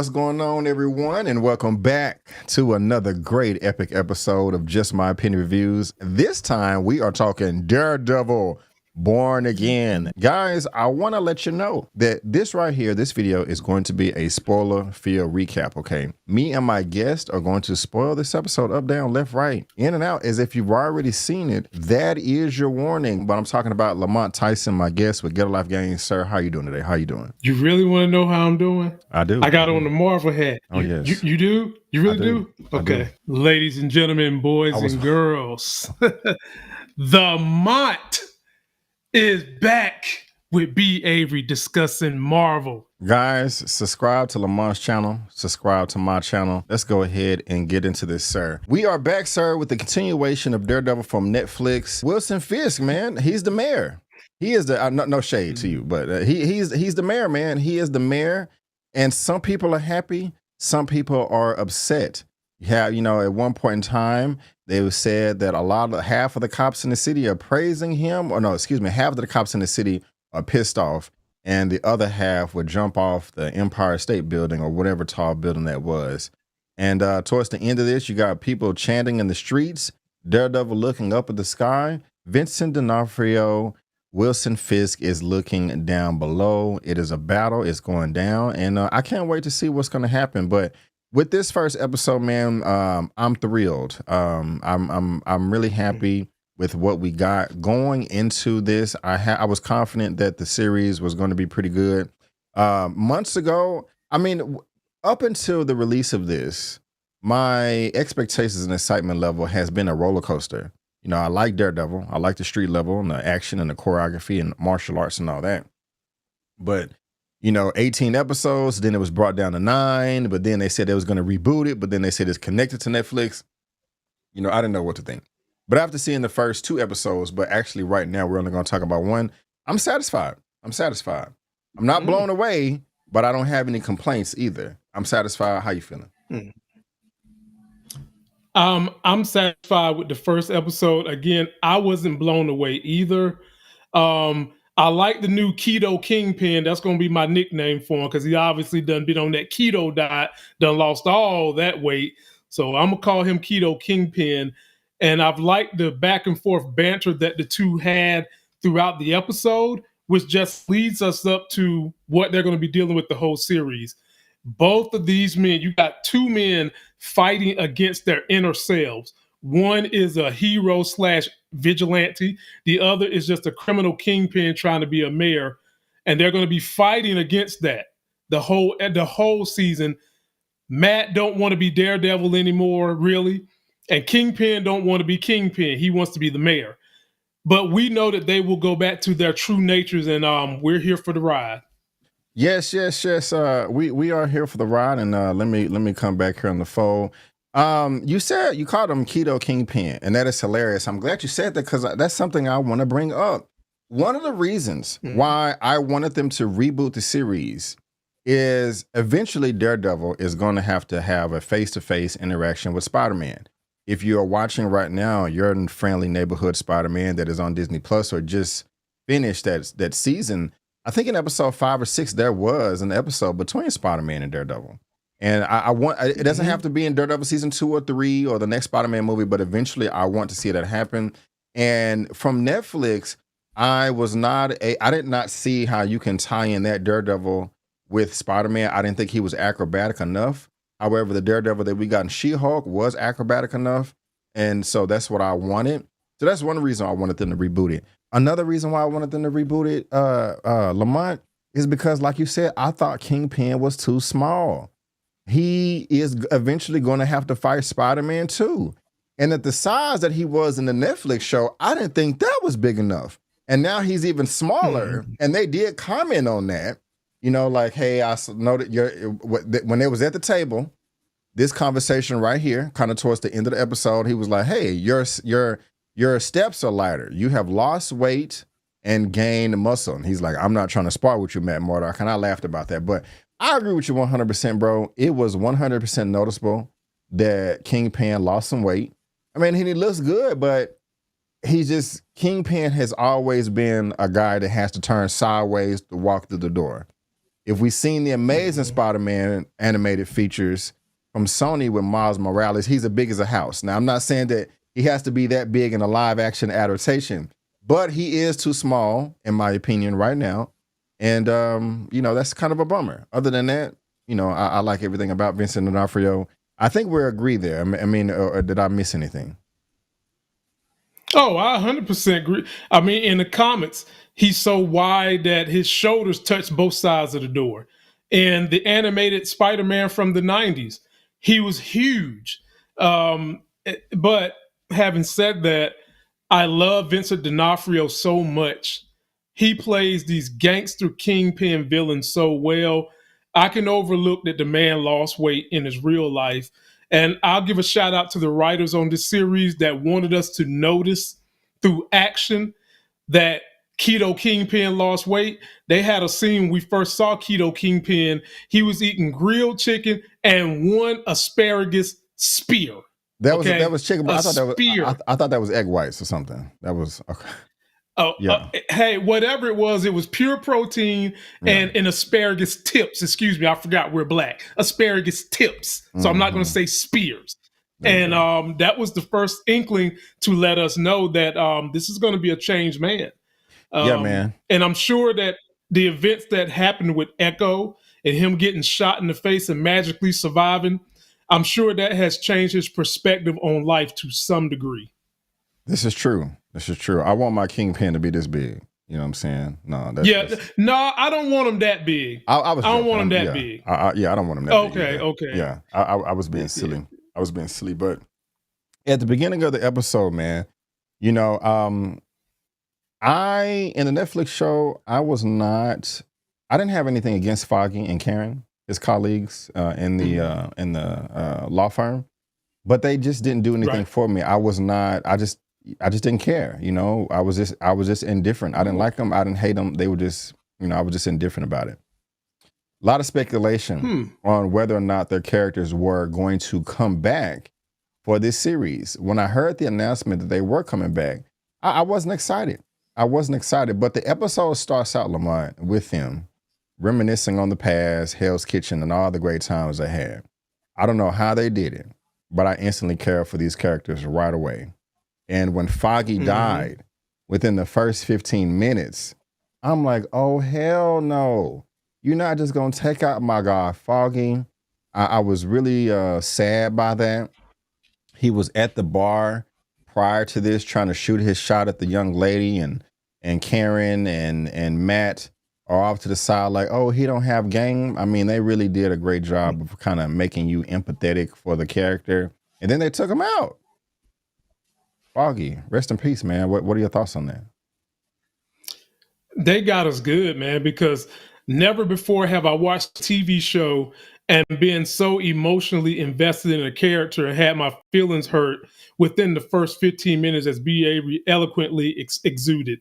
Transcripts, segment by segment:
what's going on, everyone? And welcome back to another great epic episode of Just My Opinion Reviews. This time we are talking Daredevil, Born Again. Guys, I want to let you know that this right here, this video is going to be a spoiler-filled recap, okay? Me and my guest are going to spoil this episode up, down, left, right, in and out, as if you've already seen it. That is your warning. But I'm talking about Lamont Tyson, my guest with Get a Life Games. Sir, how you doing today? How you doing? You really want to know how I'm doing? I do. I got on the Marvel hat. Oh, yes. You do? You really do. Okay. Ladies and gentlemen, boys and girls, the Mont is back with B. Avery discussing Marvel. Guys, subscribe to Lamont's channel, subscribe to my channel. Let's go ahead and get into this, sir. We are back, sir, with the continuation of Daredevil from Netflix. Wilson Fisk, man, he's the mayor. He is the, no shade to you, but he's the mayor, man. He is the mayor, and some people are happy, some people are upset. At one point in time, they said that half of the cops in the city are praising him, or no, excuse me, half of the cops in the city are pissed off, and the other half would jump off the Empire State Building or whatever tall building that was. And towards the end of this, you got people chanting in the streets, Daredevil looking up at the sky, Vincent D'Onofrio, Wilson Fisk is looking down below. It is a battle, it's going down, and I can't wait to see what's going to happen. But with this first episode, man, I'm thrilled. I'm really happy with what we got going into this. I was confident that the series was going to be pretty good. Months ago, I mean, up until the release of this, my expectations and excitement level has been a roller coaster. You know, I like Daredevil. I like the street level and the action and the choreography and martial arts and all that. But 18 episodes, then it was brought down to 9, but then they said they was going to reboot it, but then they said it's connected to Netflix. I didn't know what to think. But after seeing the first 2 episodes, but actually right now we're only going to talk about 1, I'm satisfied. I'm not blown away, but I don't have any complaints either. I'm satisfied. How you feeling? I'm satisfied with the first episode. Again, I wasn't blown away either. I like the new Keto Kingpin. That's going to be my nickname for him because he obviously done been on that keto diet, done lost all that weight. So I'm going to call him Keto Kingpin. And I've liked the back and forth banter that the two had throughout the episode, which just leads us up to what they're going to be dealing with the whole series. Both of these men, you got 2 men fighting against their inner selves. One is a hero / vigilante. The other is just a criminal kingpin trying to be a mayor. And they're going to be fighting against that the whole season. Matt don't want to be Daredevil anymore, really. And Kingpin don't want to be Kingpin. He wants to be the mayor. But we know that they will go back to their true natures, and we're here for the ride. Yes. We are here for the ride, and let me come back here on the fold. You said you called him Keto Kingpin, and that is hilarious. I'm glad you said that because that's something I want to bring up. One of the reasons why I wanted them to reboot the series is eventually Daredevil is going to have a face-to-face interaction with Spider-Man. If you are watching right now, you're in Friendly Neighborhood Spider-Man that is on Disney Plus or just finished that season. I think in episode 5 or 6, there was an episode between Spider-Man and Daredevil. And I want, it doesn't have to be in Daredevil season 2 or 3 or the next Spider-Man movie, but eventually I want to see that happen. And from Netflix, I did not see how you can tie in that Daredevil with Spider-Man. I didn't think he was acrobatic enough. However, the Daredevil that we got in She-Hulk was acrobatic enough. And so that's what I wanted. So that's one reason I wanted them to reboot it. Another reason why I wanted them to reboot it, Lamont, is because, like you said, I thought Kingpin was too small. He is eventually going to have to fight Spider-Man too. And at the size that he was in the Netflix show, I didn't think that was big enough. And now he's even smaller. And they did comment on that. Like, hey, I know that when they was at the table, this conversation right here, kind of towards the end of the episode, he was like, hey, your steps are lighter. You have lost weight and gained muscle. And he's like, I'm not trying to spar with you, Matt Murdock. And I laughed about that. But I agree with you 100%, bro. It was 100% noticeable that Kingpin lost some weight. I mean, he looks good, but Kingpin has always been a guy that has to turn sideways to walk through the door. If we seen the Amazing Spider-Man animated features from Sony with Miles Morales, he's as big as a house. Now, I'm not saying that he has to be that big in a live action adaptation, but he is too small, in my opinion, right now. And, that's kind of a bummer. Other than that, I like everything about Vincent D'Onofrio. I think we're agreed there. I mean, or did I miss anything? Oh, I 100% agree. I mean, in the comics, he's so wide that his shoulders touch both sides of the door. In the animated Spider-Man from the 90s, he was huge. But having said that, I love Vincent D'Onofrio so much. He plays these gangster kingpin villains so well. I can overlook that the man lost weight in his real life. And I'll give a shout out to the writers on this series that wanted us to notice through action that Keto Kingpin lost weight. They had a scene when we first saw Keto Kingpin. He was eating grilled chicken and one asparagus spear. That was chicken. I thought that was egg whites or something. That was okay. Oh, yeah. Hey, whatever it was pure protein and asparagus tips. Excuse me, I forgot we're black. Asparagus tips. So I'm not going to say spears. And that was the first inkling to let us know that this is going to be a changed man. Man. And I'm sure that the events that happened with Echo and him getting shot in the face and magically surviving, I'm sure that has changed his perspective on life to some degree. This is true. I want my Kingpin to be this big. You know what I'm saying? No, I don't want him that big. I don't want him that big. I don't want him that big. Okay. Yeah, I was being silly. I was being silly, but at the beginning of the episode, man, in the Netflix show, I didn't have anything against Foggy and Karen, his colleagues in the law firm, but they just didn't do anything for me. I just didn't care. I was just indifferent. I didn't like them. I didn't hate them. They were just, I was just indifferent about it. A lot of speculation on whether or not their characters were going to come back for this series. When I heard the announcement that they were coming back, I wasn't excited. But the episode starts out, Lamont, with them reminiscing on the past, Hell's Kitchen, and all the great times they had. I don't know how they did it, but I instantly cared for these characters right away. And when Foggy died, within the first 15 minutes, I'm like, oh, hell no. You're not just going to take out my guy, Foggy. I was really sad by that. He was at the bar prior to this trying to shoot his shot at the young lady, and Karen and Matt are off to the side like, oh, he don't have game. I mean, they really did a great job of kind of making you empathetic for the character. And then they took him out. Foggy, rest in peace, man. What are your thoughts on that? They got us good, man, because never before have I watched a TV show and been so emotionally invested in a character and had my feelings hurt within the first 15 minutes as B.A. eloquently exuded.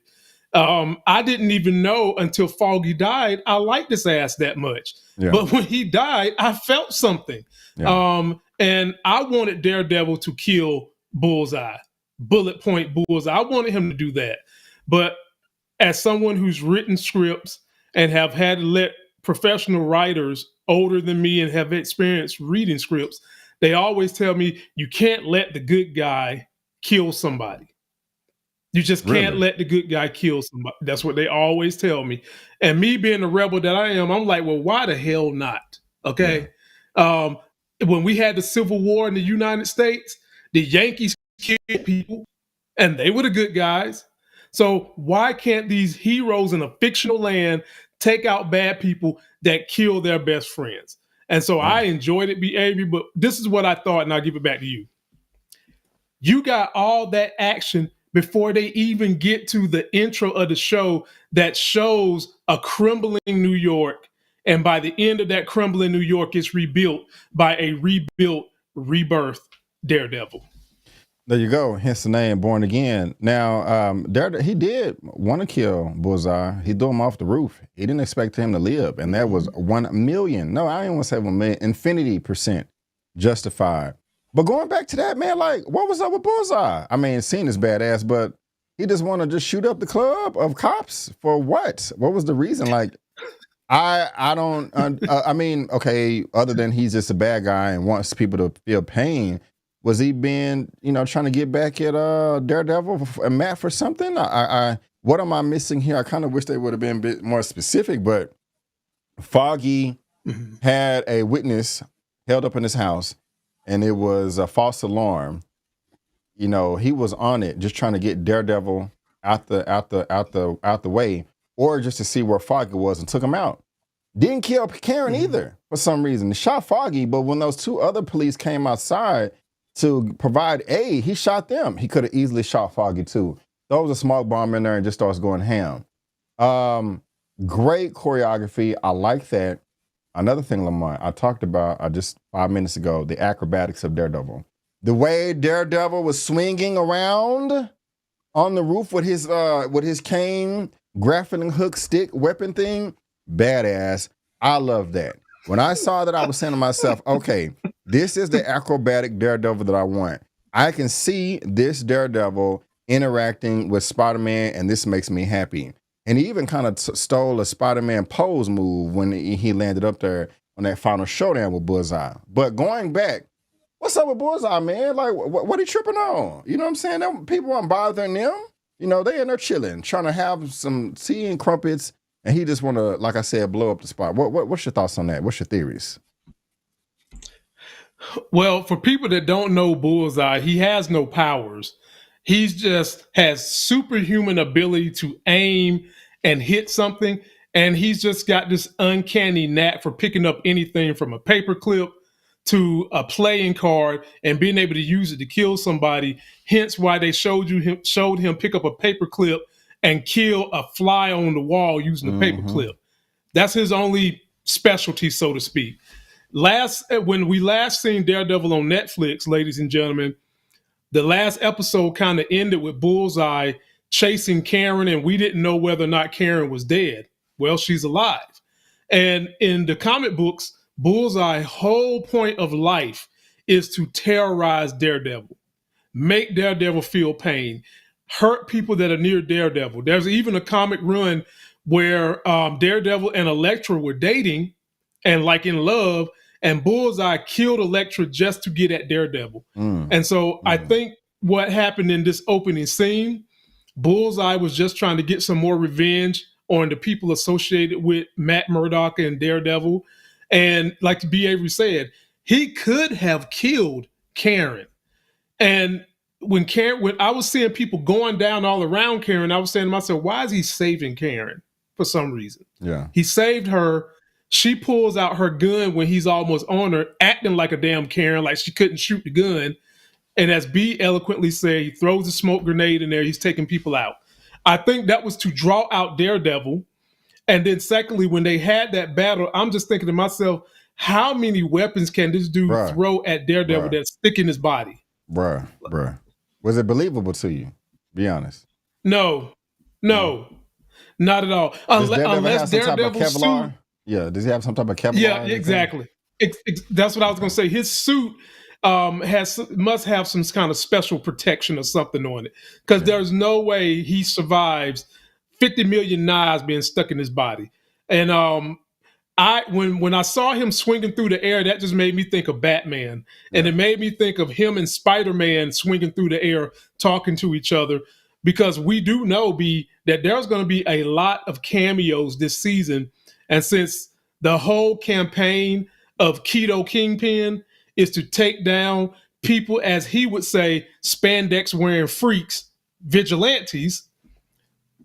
I didn't even know until Foggy died I liked this ass that much. Yeah. But when he died, I felt something. Yeah. And I wanted Daredevil to kill Bullseye. Bullet point Bullseye. I wanted him to do that. But as someone who's written scripts and have had to let professional writers older than me and have experience reading scripts, they always tell me you can't let the good guy kill somebody. You just can't let the good guy kill somebody. That's what they always tell me. And me being the rebel that I am, I'm like, well, why the hell not? Okay. Yeah. When we had the Civil War in the United States, the Yankees killed people and they were the good guys. So why can't these heroes in a fictional land take out bad people that kill their best friends? And so I enjoyed it, behavior, but this is what I thought, and I'll give it back to you. You got all that action before they even get to the intro of the show that shows a crumbling New York. And by the end of that crumbling New York, it's rebuilt by a rebirth Daredevil. There you go. Hence the name, Born Again. Now, he did want to kill Bullseye. He threw him off the roof. He didn't expect him to live. And that was 1 million. No, I didn't want to say 1 million. Infinity% justified. But going back to that, man, like, what was up with Bullseye? I mean, scene is badass, but he just want to just shoot up the club of cops for what? What was the reason? Like, I don't. I mean, okay. Other than he's just a bad guy and wants people to feel pain, was he being, trying to get back at Daredevil and Matt for something? What am I missing here? I kind of wish they would have been a bit more specific. But Foggy had a witness held up in his house, and it was a false alarm. He was on it, just trying to get Daredevil out the way, or just to see where Foggy was, and took him out. Didn't kill Karen either for some reason. He shot Foggy, but when those two other police came outside to provide aid, he shot them. He could have easily shot Foggy too. Throws a smoke bomb in there and just starts going ham. Great choreography. I like that. Another thing, Lamont, I talked about just 5 minutes ago, the acrobatics of Daredevil. The way Daredevil was swinging around on the roof with his cane, grappling hook stick weapon thing, badass. I love that. When I saw that, I was saying to myself, okay, this is the acrobatic Daredevil that I want. I can see this Daredevil interacting with Spider-Man, and this makes me happy. And he even kind of stole a Spider-Man pose move when he landed up there on that final showdown with Bullseye. But going back, what's up with Bullseye, man? Like, what he tripping on? You know what I'm saying? Them people aren't bothering them. They in there chilling, trying to have some tea and crumpets, and he just want to, like I said, blow up the spot. What's your thoughts on that? What's your theories? Well, for people that don't know Bullseye, he has no powers. He's just has superhuman ability to aim and hit something. And he's just got this uncanny knack for picking up anything from a paperclip to a playing card and being able to use it to kill somebody. Hence why they showed him pick up a paperclip and kill a fly on the wall using the paperclip. That's his only specialty, so to speak. When we last seen Daredevil on Netflix, ladies and gentlemen, the last episode kind of ended with Bullseye chasing Karen, and we didn't know whether or not Karen was dead. Well, she's alive. And in the comic books, Bullseye's whole point of life is to terrorize Daredevil, make Daredevil feel pain, hurt people that are near Daredevil. There's even a comic run where Daredevil and Elektra were dating and like in love, and Bullseye killed Elektra just to get at Daredevil. And so I think what happened in this opening scene, Bullseye was just trying to get some more revenge on the people associated with Matt Murdock and Daredevil. And like B. Avery said, he could have killed Karen. And when I was seeing people going down all around Karen, I was saying to myself, why is he saving Karen for some reason? Yeah. He saved her. She pulls out her gun when he's almost on her, acting like a damn Karen, like she couldn't shoot the gun. And as B eloquently said, he throws a smoke grenade in there. He's taking people out. I think that was to draw out Daredevil. And then secondly, when they had that battle, I'm just thinking to myself, how many weapons can this dude throw at Daredevil that stick in his body? Bruh. Was it believable to you? Be honest. No, not at all. Unless Daredevil's suit. Yeah, does he have some type of Kevlar? Yeah, exactly. That's what I was going to say. His suit must have some kind of special protection or something on it, because there's no way he survives 50 million knives being stuck in his body. And when I saw him swinging through the air, that just made me think of Batman, and it made me think of him and Spider-Man swinging through the air, talking to each other, because we do know that there's going to be a lot of cameos this season. And since the whole campaign of Keto Kingpin is to take down people, as he would say, spandex wearing freaks, vigilantes,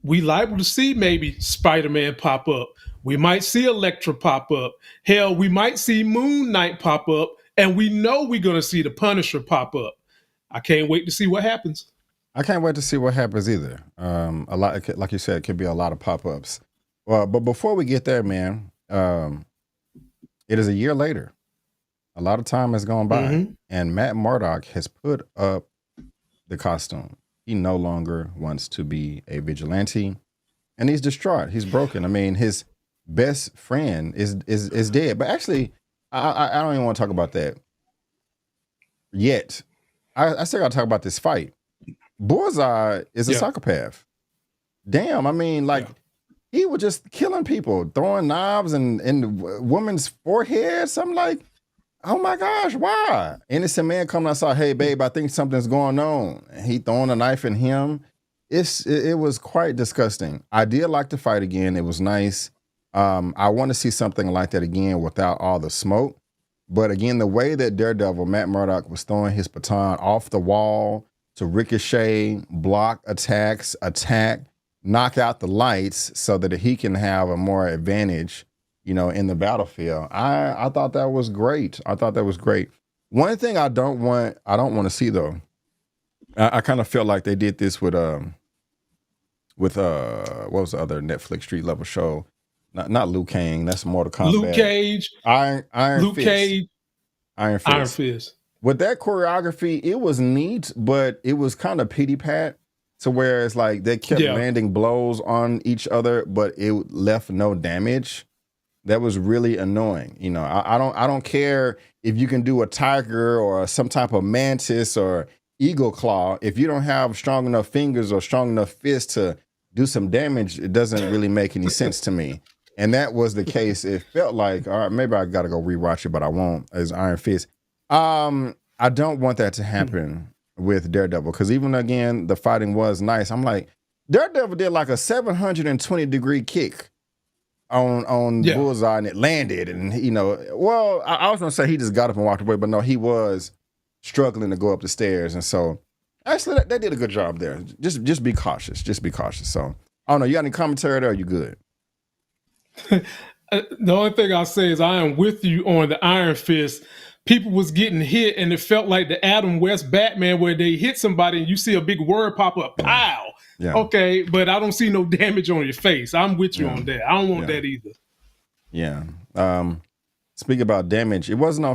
we liable to see maybe Spider-Man pop up. We might see Elektra pop up. Hell, we might see Moon Knight pop up, and we know we're going to see the Punisher pop up. I can't wait to see what happens. I can't wait to see what happens either. A lot, like you said, it could be a lot of pop-ups. Well, but before we get there, man, it is a year later. A lot of time has gone by, and Matt Murdock has put up the costume. He no longer wants to be a vigilante, and he's distraught. He's broken. I mean, his best friend is dead. But actually, I don't even want to talk about that yet. I still got to talk about this fight. Bullseye is a psychopath. Damn, I mean, like. he was just killing people, throwing knives in the women's foreheads. I'm like, oh my gosh, why? Innocent man coming outside, hey babe, I think something's going on. And he throwing a knife in him. It was quite disgusting. I did like the fight again. It was nice. I want to see something like that again without all the smoke. But again, the way that Daredevil, Matt Murdock, was throwing his baton off the wall to ricochet, block attacks, attack, knock out the lights so that he can have a more advantage, in the battlefield. I thought that was great. I thought that was great. One thing I don't want to see though, I kind of felt like they did this with what was the other Netflix street level show? Not Liu Kang. That's Mortal Kombat. Luke Cage. Iron Luke Fist. Cage. Iron Fist. Iron Fist. With that choreography, it was neat, but it was kind of pity pat. So where it's like they kept landing blows on each other, but it left no damage. That was really annoying. I don't care if you can do a tiger or some type of mantis or eagle claw. If you don't have strong enough fingers or strong enough fists to do some damage, it doesn't really make any sense to me. And that was the case. It felt like, all right, maybe I got to go rewatch it, but I won't, as Iron Fist. I don't want that to happen with Daredevil, because even again, the fighting was nice. I'm like, Daredevil did like a 720-degree kick on Bullseye, and it landed. And, well, I was going to say he just got up and walked away, but no, he was struggling to go up the stairs. And so, actually, they did a good job there. Just be cautious. Just be cautious. So, I don't know. You got any commentary there? Or are you good? The only thing I'll say is I am with you on the Iron Fist. People was getting hit, and it felt like the Adam West Batman, where they hit somebody and you see a big word pop up, pow. Yeah. Okay, but I don't see no damage on your face. I'm with you on that. I don't want that either. Yeah. Speak about damage, it wasn't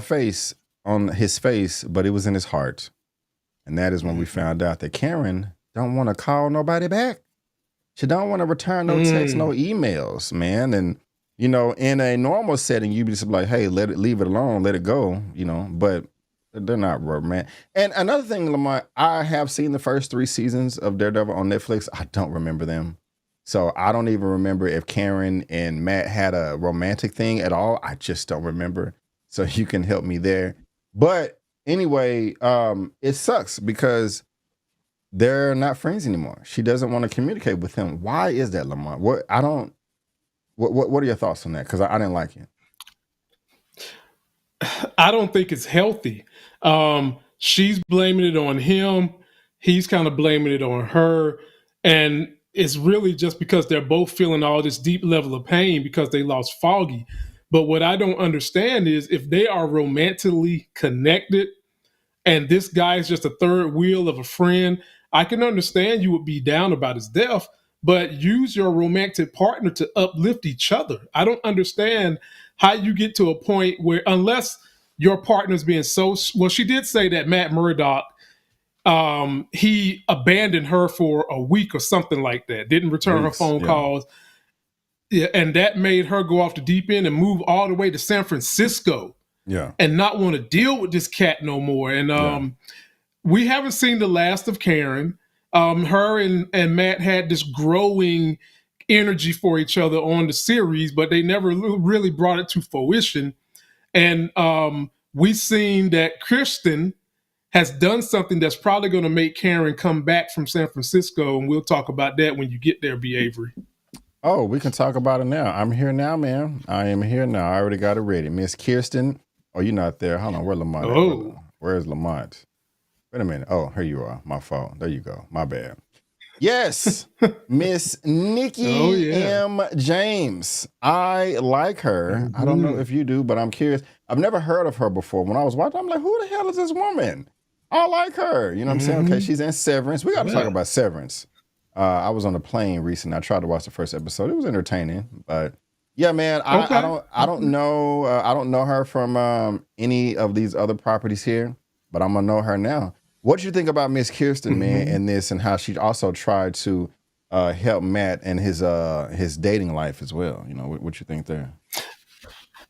on his face, but it was in his heart. And that is when we found out that Karen don't want to call nobody back. She don't want to return no texts, no emails, man. And, in a normal setting, you'd be just like, hey, leave it alone, let it go, but they're not romantic. And another thing, Lamont, I have seen the first 3 seasons of Daredevil on Netflix. I don't remember them. So I don't even remember if Karen and Matt had a romantic thing at all. I just don't remember. So you can help me there. But anyway, it sucks because they're not friends anymore. She doesn't want to communicate with him. Why is that, Lamont? What are your thoughts on that? Because I didn't like it. I don't think it's healthy. She's blaming it on him. He's kind of blaming it on her. And it's really just because they're both feeling all this deep level of pain because they lost Foggy. But what I don't understand is if they are romantically connected and this guy is just a third wheel of a friend, I can understand you would be down about his death, but use your romantic partner to uplift each other. I don't understand how you get to a point where, unless your partner's being so, well, she did say that Matt Murdock, he abandoned her for a week or something like that, didn't return her phone calls. Yeah, and that made her go off the deep end and move all the way to San Francisco. Yeah. And not want to deal with this cat no more. And we haven't seen the last of Karen. Her and Matt had this growing energy for each other on the series, but they never really brought it to fruition. And we've seen that Kirsten has done something that's probably going to make Karen come back from San Francisco, and we'll talk about that when you get there, B. Avery. Oh, we can talk about it now. I'm here now, man. I am here now. I already got it ready. Miss Kirsten. Oh, you're not there. Hold on. Where's Lamont? Oh. Where's Lamont? Wait a minute. Oh, here you are. My phone. There you go. My bad. Yes, Miss Nikki M. James. I like her. Mm-hmm. I don't know if you do, but I'm curious. I've never heard of her before. When I was watching, I'm like, who the hell is this woman? I like her. You know what I'm saying? Okay, she's in Severance. We got to talk about Severance. I was on a plane recently. I tried to watch the first episode. It was entertaining, but yeah, man, I don't know. I don't know her from any of these other properties here, but I'm gonna know her now. What do you think about Miss Kirsten, man, in this, and how she also tried to help Matt and his dating life as well? You know, what you think there?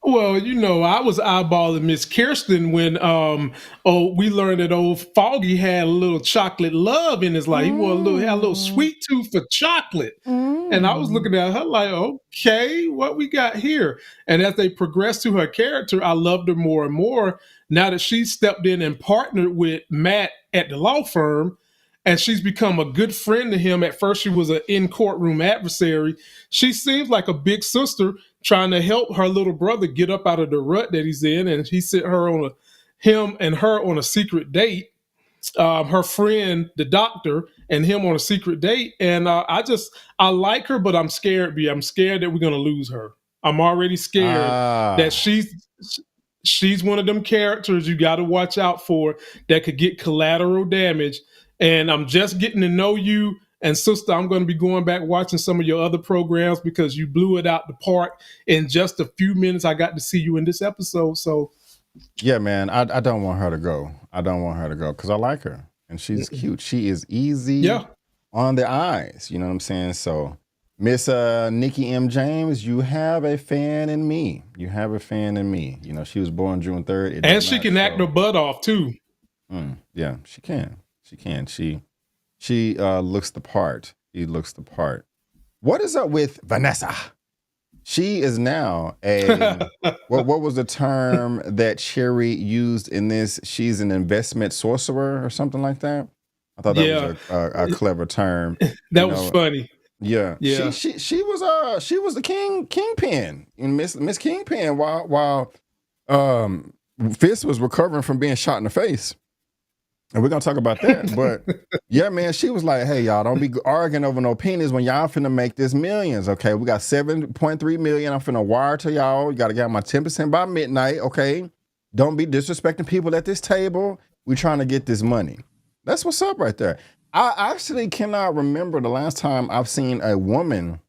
Well, I was eyeballing Miss Kirsten when we learned that old Foggy had a little chocolate love in his life. He had a little sweet tooth for chocolate. And I was looking at her like, okay, what we got here? And as they progressed to her character, I loved her more and more. Now that she stepped in and partnered with Matt at the law firm, and she's become a good friend to him. At first, she was an in courtroom adversary. She seems like a big sister trying to help her little brother get up out of the rut that he's in. And he sent him and her on a secret date. Her friend, the doctor, and him on a secret date. And I like her, but I'm scared. I'm scared that we're gonna lose her. I'm already scared that she's one of them characters you got to watch out for that could get collateral damage. And I'm just getting to know you. And sister, I'm going to be going back watching some of your other programs because you blew it out the park in just a few minutes. I got to see you in this episode. So yeah, man, I don't want her to go. I don't want her to go because I like her and she's cute. She is easy on the eyes. You know what I'm saying? So Miss Nikki M. James, you have a fan in me. You have a fan in me. You know, she was born June 3rd. And she can act her butt off too. Yeah, she can. She can. She looks the part. She looks the part. What is up with Vanessa? She is now a what was the term that Cherry used in this? She's an investment sorcerer or something like that. I thought that was a clever term. That was funny. Yeah. She was the kingpin in Miss Kingpin while Fist was recovering from being shot in the face. And we're gonna talk about that. But yeah, man, she was like, hey, y'all, don't be arguing over no pennies when y'all finna make this millions. Okay. We got 7.3 million. I'm finna wire to y'all. You gotta get my 10% by midnight. Okay. Don't be disrespecting people at this table. We trying to get this money. That's what's up right there. I actually cannot remember the last time I've seen a woman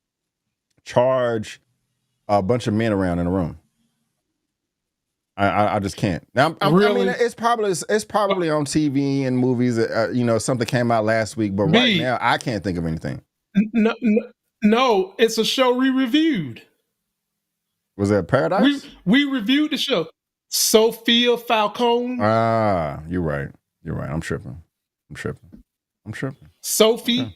charge a bunch of men around in a room. I just can't. Now, really? I mean, it's probably on TV and movies. You know, something came out last week, but right now I can't think of anything. No, it's a show we reviewed. Was that Paradise? We reviewed the show. Sophia Falcone. You're right. You're right. I'm tripping. Sophie. Okay.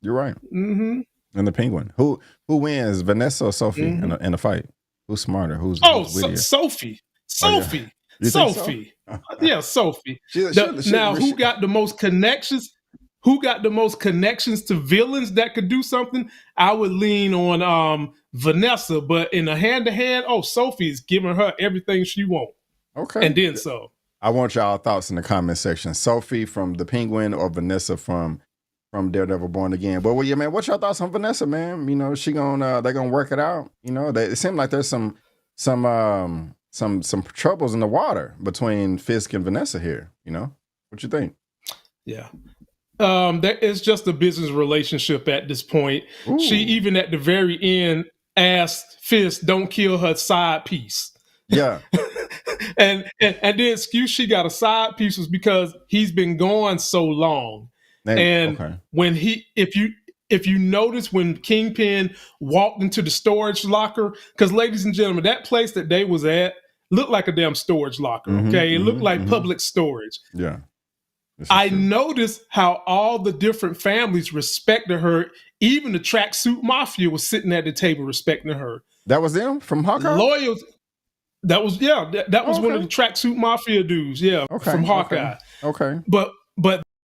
You're right. Mm-hmm. And the Penguin. Who wins, Vanessa or Sophie in a fight? Who's smarter? Who's wittier? Sophie. Sophie. Sophie. So? Yeah, Sophie. Now, who got the most connections? Who got the most connections to villains that could do something? I would lean on Vanessa, but in a hand-to-hand, Sophie is giving her everything she wants. Okay. And then so. I want y'all thoughts in the comment section. Sophie from The Penguin or Vanessa from Daredevil Born Again. But well, yeah, man, what's your thoughts on Vanessa, man? You know, they're gonna work it out. You know, it seems like there's some troubles in the water between Fisk and Vanessa here. You know, what you think? Yeah. It's just a business relationship at this point. Ooh. She even at the very end asked Fisk, don't kill her side piece. Yeah. and the excuse she got a side piece was because he's been gone so long. When if you notice when Kingpin walked into the storage locker, because ladies and gentlemen, that place that they was at looked like a damn storage locker. Okay. It looked like public storage. Yeah. I noticed how all the different families respected her. Even the tracksuit mafia was sitting at the table respecting her. That was them from Hawkeye? Loyal. That was one of the tracksuit mafia dudes. Yeah. From Hawkeye. Okay. But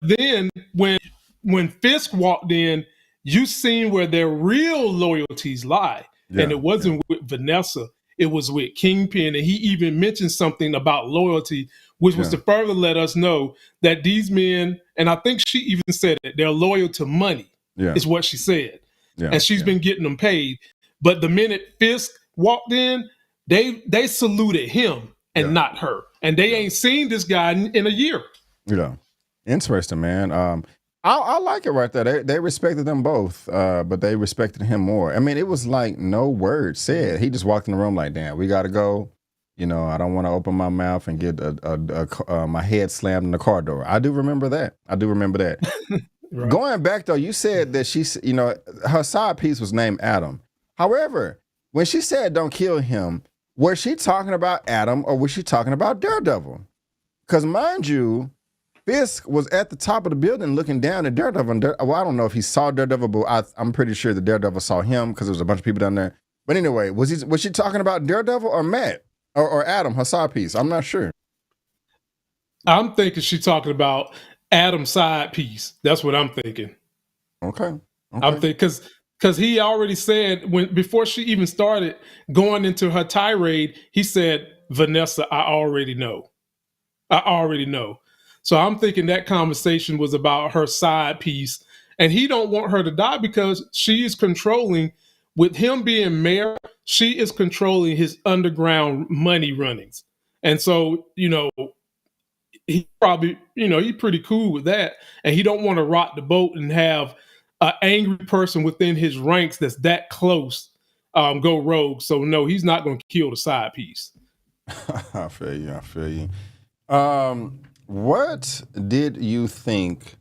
then when Fisk walked in, you seen where their real loyalties lie. And it wasn't with Vanessa. It was with Kingpin. And he even mentioned something about loyalty, which was to further let us know that these men, and I think she even said it, they're loyal to money, is what she said. Yeah. And she's been getting them paid. But the minute Fisk walked in, they saluted him and not her. And they ain't seen this guy in a year. Yeah. Interesting, man. I like it right there. They respected them both, but they respected him more. I mean, it was like no word said. He just walked in the room like, damn, we got to go. You know, I don't want to open my mouth and get my head slammed in the car door. I do remember that. Right. Going back, though, you said that she's, you know, her side piece was named Adam. However, when she said don't kill him, was she talking about Adam or was she talking about Daredevil? Because mind you, Fisk was at the top of the building looking down at Daredevil. And well, I don't know if he saw Daredevil, but I'm pretty sure the Daredevil saw him because there was a bunch of people down there. But anyway, was she talking about Daredevil or Matt or Adam, her side piece? I'm not sure. I'm thinking she's talking about Adam's side piece. That's what I'm thinking. Okay. I'm thinking because he already said before she even started going into her tirade, he said, "Vanessa, I already know. I already know." So I'm thinking that conversation was about her side piece, and he don't want her to die because she is controlling. With him being mayor, she is controlling his underground money runnings, and so he probably he's pretty cool with that, and he don't want to rock the boat and have an angry person within his ranks that's that close go rogue. So no, he's not going to kill the side piece. I feel you. What did you think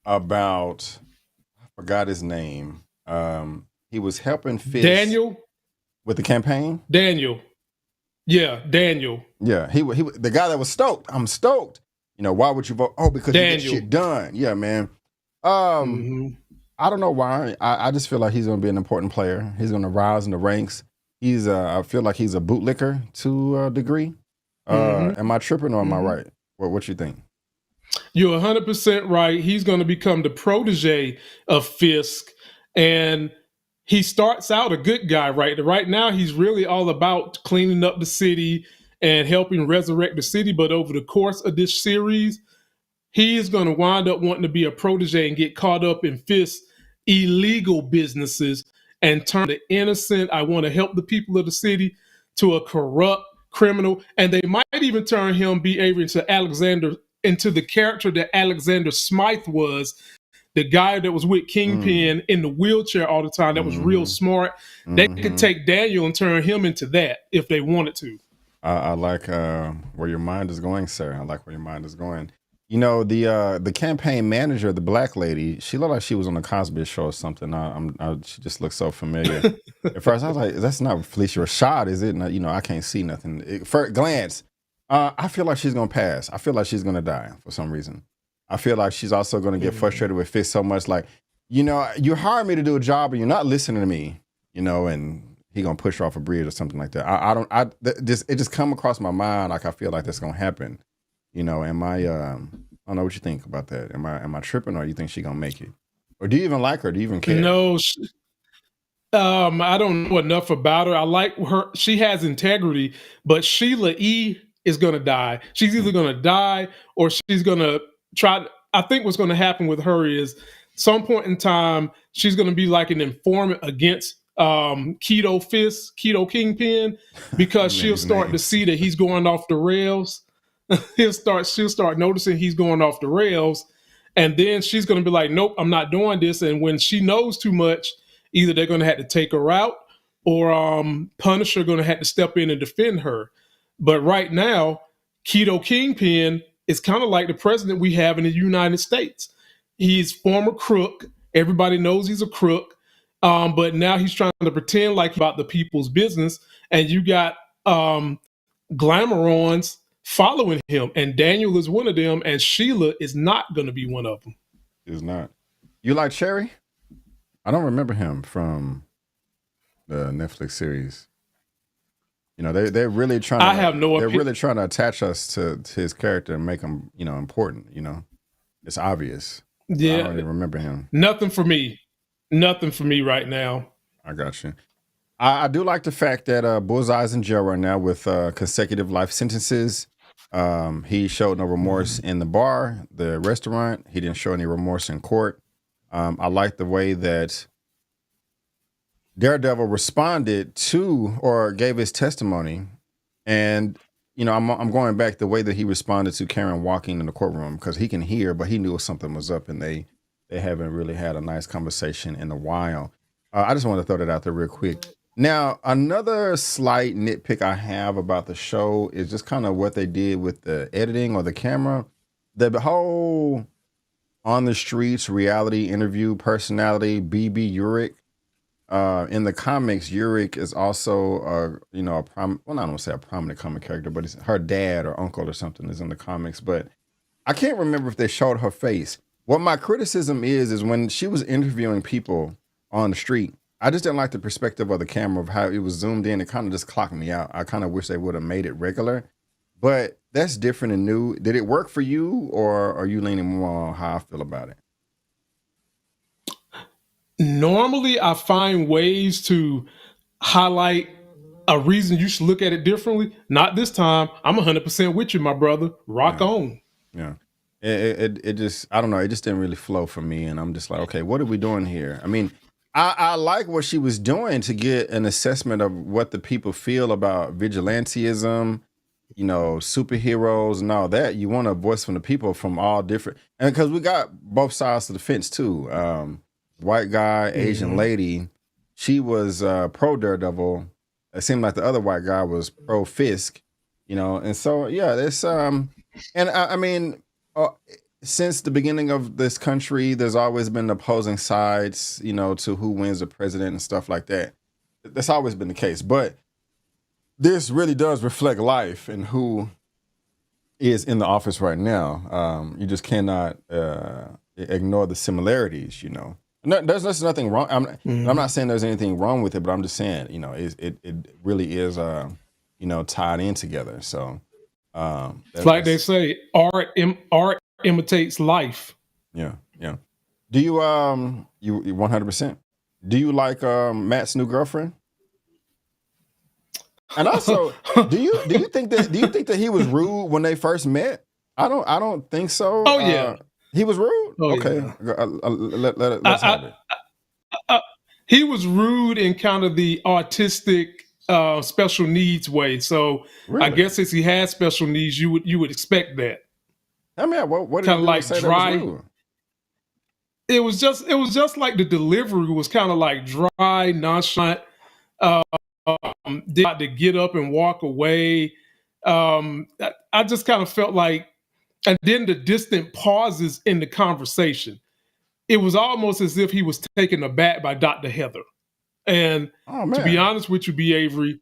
about? I forgot his name. He was helping Fisk Daniel with the campaign. Daniel. Yeah, Daniel. Yeah, he the guy that was stoked. I'm stoked. Why would you vote? Oh, because Daniel. You get shit done. Yeah, man. I don't know why. I just feel like he's going to be an important player. He's going to rise in the ranks. I feel like he's a bootlicker to a degree. Am I tripping or am I right? What you think? You're 100% right. He's going to become the protege of Fisk, and he starts out a good guy, right? Right now, he's really all about cleaning up the city and helping resurrect the city. But over the course of this series, he is going to wind up wanting to be a protege and get caught up in Fisk's illegal businesses and turn the innocent, I want to help the people of the city, to a corrupt criminal. And they might even turn him, be able to into the character that Alexander Smythe was, the guy that was with Kingpin in the wheelchair all the time, that was real smart. They could take Daniel and turn him into that if they wanted to. I like where your mind is going, sir. I like where your mind is going. The campaign manager, the black lady, she looked like she was on the Cosby Show or something. She just looked so familiar. At first, I was like, "That's not Felicia Rashad, is it?" And, I can't see nothing. First glance, I feel like she's gonna pass. I feel like she's gonna die for some reason. I feel like she's also gonna get frustrated with Fisk so much. Like, you hired me to do a job, and you're not listening to me. And he gonna push her off a bridge or something like that. It just come across my mind like I feel like that's gonna happen. Am I? I don't know what you think about that. Am I tripping, or you think she gonna make it, or do you even like her? Do you even care? No, I don't know enough about her. I like her; she has integrity. But Sheila E. is gonna die. She's either gonna die or she's gonna try. I think what's gonna happen with her is, some point in time, she's gonna be like an informant against Keto Kingpin, because she'll start to see that he's going off the rails. She'll start noticing he's going off the rails, and then she's going to be like, "Nope, I'm not doing this." And when she knows too much, either they're going to have to take her out, or Punisher going to have to step in and defend her. But right now, Keto Kingpin is kind of like the president we have in the United States. He's former crook. Everybody knows he's a crook, but now he's trying to pretend like about the people's business. And you got Glamourons following him, and Daniel is one of them, and Sheila is not going to be one of them. Is not. You like Cherry? I don't remember him from the Netflix series. They're really trying. I have no. They're really trying to attach us to his character and make him, important. It's obvious. Yeah, I don't even remember him. Nothing for me. Nothing for me right now. I got you. I do like the fact that Bullseye's in jail right now with consecutive life sentences. He showed no remorse in the bar, the restaurant. He didn't show any remorse in court. I like the way that Daredevil responded to, or gave his testimony. And, I'm going back the way that he responded to Karen walking in the courtroom, because he can hear, but he knew something was up, and they haven't really had a nice conversation in a while. I just wanted to throw that out there real quick. Now, another slight nitpick I have about the show is just kind of what they did with the editing or the camera. The whole on the streets reality interview personality, BB Urick. In the comics, Urick is also I don't want to say a prominent comic character, but it's her dad or uncle or something is in the comics. But I can't remember if they showed her face. What my criticism is when she was interviewing people on the street, I just didn't like the perspective of the camera of how it was zoomed in. It kind of just clocked me out. I kind of wish they would have made it regular, but that's different and new. Did it work for you, or are you leaning more on how I feel about it? Normally, I find ways to highlight a reason you should look at it differently. Not this time. I'm 100% with you, my brother. Rock Yeah. on. Yeah. It just, I don't know, it just didn't really flow for me. And I'm just like, okay, what are we doing here? I mean, I like what she was doing to get an assessment of what the people feel about vigilantism, superheroes and all that. You want a voice from the people from all different, and because we got both sides of the fence too. White guy, Asian lady, she was pro Daredevil. It seemed like the other white guy was pro Fisk, and so yeah, there's and I mean, since the beginning of this country, there's always been opposing sides, to who wins the president and stuff like that. That's always been the case. But this really does reflect life and who is in the office right now. You just cannot ignore the similarities, No, there's nothing wrong. I'm not saying there's anything wrong with it, but I'm just saying, it really is, tied in together. So, It's like they say, art imitates life. Yeah. Do you 100%? Do you like Matt's new girlfriend? And also, do you think that he was rude when they first met? I don't think so. Oh yeah, he was rude. Oh, okay, yeah. Let's have it. He was rude in kind of the artistic, special needs way. So really? I guess since he had special needs, you would expect that. I mean, what kind of like dry. It was just like the delivery was kind of like dry, nonchalant. They had to get up and walk away. I just kind of felt like, and then the distant pauses in the conversation. It was almost as if he was taken aback by Dr. Heather. And to be honest with you, B. Avery,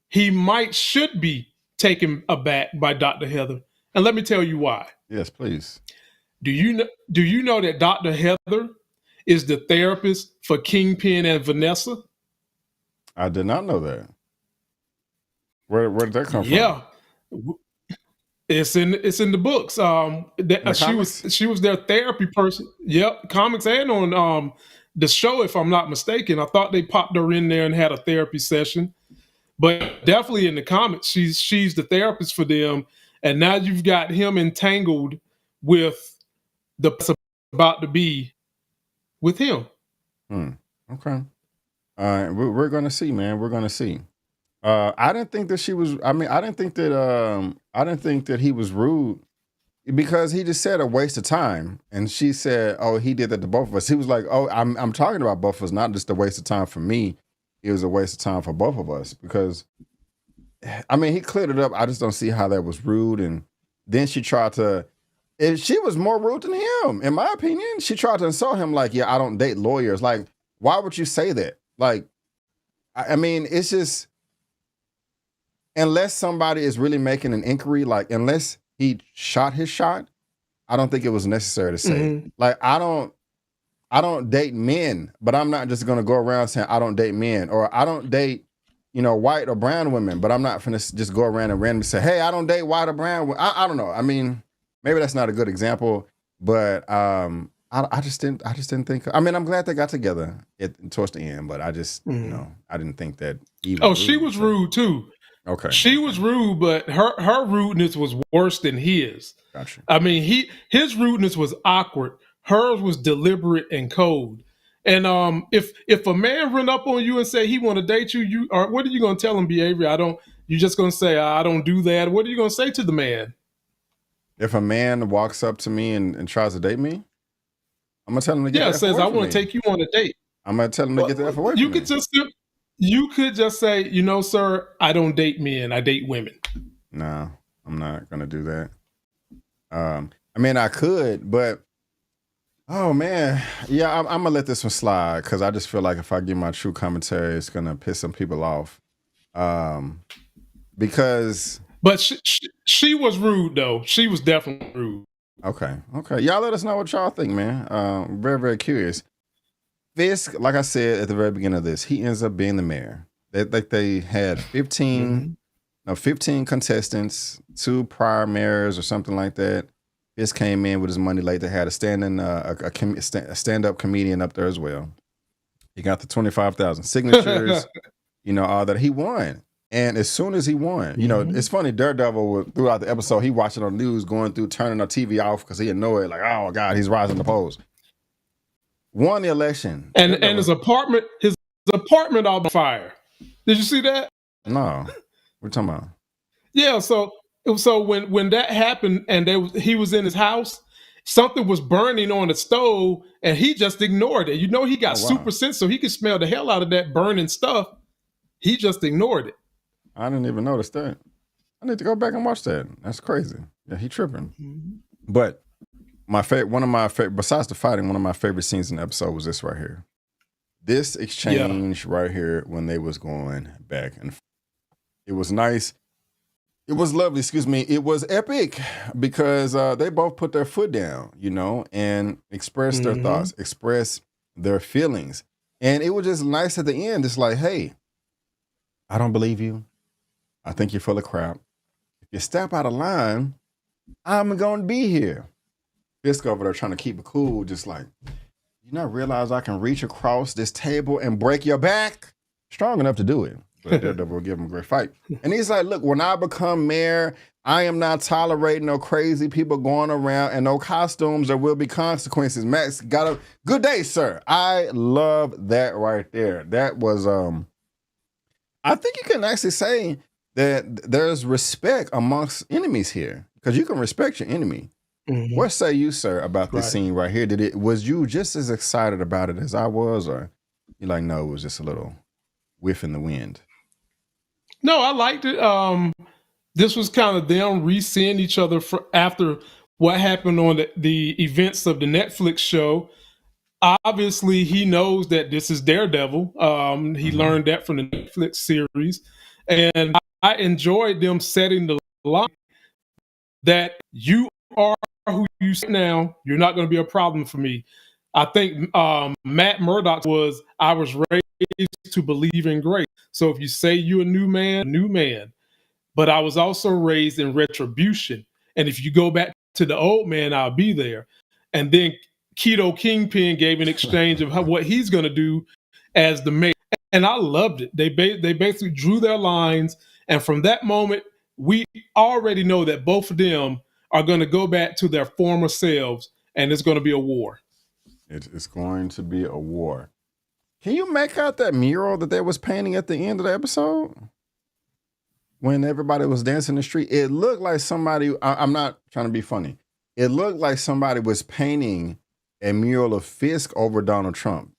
he should be taken aback by Dr. Heather. And let me tell you why. Yes, please. Do you know that Dr. Heather is the therapist for Kingpin and Vanessa? I did not know that. Where did that come from? Yeah. It's in the books. She was their therapy person. Yep, comics and on the show, if I'm not mistaken. I thought they popped her in there and had a therapy session, but definitely in the comics, she's the therapist for them. And now you've got him entangled with the person about to be with him. Okay. We're gonna see, man. We're gonna see. I didn't think that she was. I mean, I didn't think that he was rude because he just said a waste of time, and she said, "Oh, he did that to both of us." He was like, "Oh, I'm talking about both of us, not just a waste of time for me. It was a waste of time for both of us." Because, I mean, he cleared it up. I just don't see how that was rude. And then she tried to. She was more rude than him, in my opinion. She tried to insult him, like, "Yeah, I don't date lawyers." Like, why would you say that? Like, I mean, it's just. Unless somebody is really making an inquiry, like unless he shot his shot, I don't think it was necessary to say. Like I don't date men, but I'm not just gonna go around saying I don't date men, or I don't date, white or brown women, but I'm not gonna just go around and randomly say, hey, I don't date white or brown women. I don't know. I mean, maybe that's not a good example, but I just didn't think. I mean, I'm glad they got together towards the end, but I just I didn't think that. She was rude too. Okay. She was rude, but her rudeness was worse than his. Gotcha. I mean, his rudeness was awkward. Hers was deliberate and cold. And if a man run up on you and say he want to date you, what are you going to tell him, behavior? You're just going to say, I don't do that. What are you going to say to the man? If a man walks up to me and tries to date me, I'm going to tell him to get the F away from me. I want to take you on a date. I'm going to tell him to get the F away from me. You could just say, sir, I don't date men. I date women. No, I'm not going to do that. I mean, I could, but, oh, man. Yeah, I'm going to let this one slide because I just feel like if I give my true commentary, it's going to piss some people off. Because... But she was rude, though. She was definitely rude. Okay. Y'all let us know what y'all think, man. Very, very curious. Fisk, like I said at the very beginning of this, he ends up being the mayor. They had 15 contestants, 2 prior mayors or something like that. Fisk came in with his money late. They had a stand-up comedian up there as well. He got the 25,000 signatures, all that. He won. And as soon as he won, it's funny, Daredevil, throughout the episode, he watching on the news, going through, turning the TV off because he annoyed, like, oh, God, he's rising the polls. Won the election. And his apartment on fire. Did you see that? No. We're talking about. Yeah, so when that happened and he was in his house, something was burning on the stove and he just ignored it. He got super sense, so he could smell the hell out of that burning stuff. He just ignored it. I didn't even notice that. I need to go back and watch that. That's crazy. Yeah, he tripping. But one of my favorite, besides the fighting, one of my favorite scenes in the episode was this right here. This exchange right here when they was going back and forth. It was nice. It was lovely, excuse me. It was epic because they both put their foot down, and expressed their thoughts, expressed their feelings. And it was just nice at the end. It's like, hey, I don't believe you. I think you're full of crap. If you step out of line, I'm going to be here. Fisk over there trying to keep it cool, just like, you not realize I can reach across this table and break your back? Strong enough to do it. But Daredevil will give him a great fight. And he's like, look, when I become mayor, I am not tolerating no crazy people going around and no costumes. There will be consequences. Max got a good day, sir. I love that right there. That was, I think you can actually say that there's respect amongst enemies here because you can respect your enemy. What say you, sir, about this scene right here? Was you just as excited about it as I was, or you like, no, it was just a little whiff in the wind? No, I liked it. This was kind of them re-seeing each other after what happened on the events of the Netflix show. Obviously, he knows that this is Daredevil. He learned that from the Netflix series. And I enjoyed them setting the line that you are who you say now. You're not going to be a problem for me. I think Matt Murdock I was raised to believe in grace. So if you say you're a new man. But I was also raised in retribution. And if you go back to the old man, I'll be there. And then Keto Kingpin gave an exchange of what he's going to do as the mayor. And I loved it. They basically drew their lines. And from that moment, we already know that both of them are going to go back to their former selves. And it's going to be a war. It's going to be a war. Can you make out that mural that they was painting at the end of the episode? When everybody was dancing in the street, it looked like somebody, I'm not trying to be funny. It looked like somebody was painting a mural of Fisk over Donald Trump.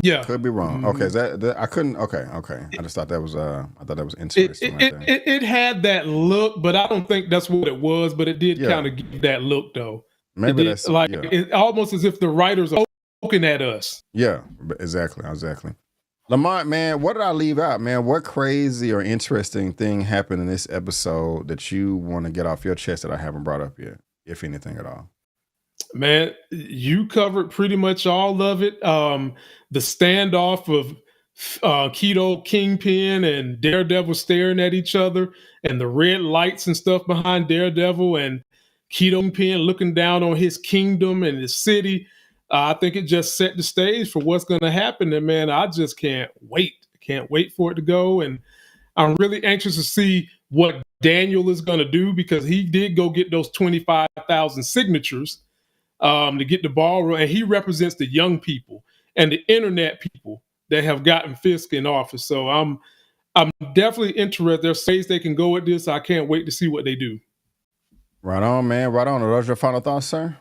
Yeah. Could be wrong. Okay. Is that I couldn't, okay. I just thought that was, I thought that was interesting. It had that look, but I don't think that's what it was, but it did kind of give that look though. Maybe that's like, it's almost as if the writers are looking at us. Yeah, exactly. Lamont, man, what did I leave out, man? What crazy or interesting thing happened in this episode that you want to get off your chest that I haven't brought up yet, if anything at all? Man, you covered pretty much all of it. The standoff of Keto Kingpin and Daredevil staring at each other, and the red lights and stuff behind Daredevil, and Keto Kingpin looking down on his kingdom and his city. I think it just set the stage for what's going to happen. And man, I just can't wait. Can't wait for it to go. And I'm really anxious to see what Daniel is going to do, because he did go get those 25,000 signatures to get the ball rolling. And he represents the young people and the internet people that have gotten Fisk in office. So I'm definitely interested. There's ways they can go with this. I can't wait to see what they do. Right on, man. Right on. Are those your final thoughts, sir?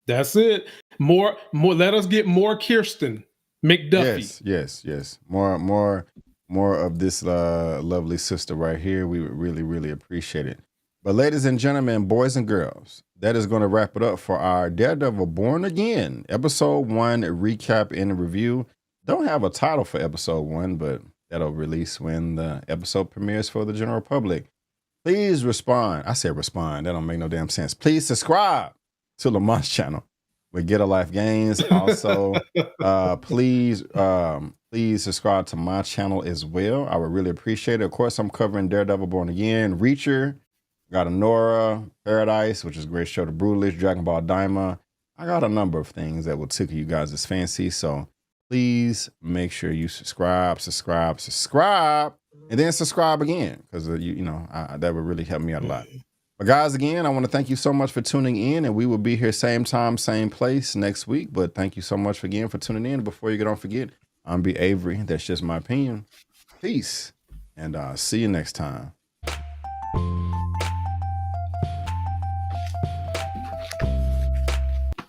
That's it. More. Let us get more Kirsten McDuffie. Yes. More of this lovely sister right here. We would really, really appreciate it. But ladies and gentlemen, boys and girls, that is going to wrap it up for our Daredevil Born Again episode 1 recap and review. Don't have a title for episode 1, but that'll release when the episode premieres for the general public. Please respond. I said respond. That don't make no damn sense. Please subscribe to Lamont's channel with Get a Life Gains. Also, please subscribe to my channel as well. I would really appreciate it. Of course, I'm covering Daredevil Born Again, Reacher, got a Nora, Paradise, which is a great show, The Brutalist, Dragon Ball Daima. I got a number of things that will tickle you guys' fancy. So please make sure you subscribe, and then subscribe again, because that would really help me out a lot. But guys, again, I want to thank you so much for tuning in, and we will be here same time, same place next week. But thank you so much again for tuning in. Before you don't forget, I'm B. Avery. That's just my opinion. Peace, and see you next time.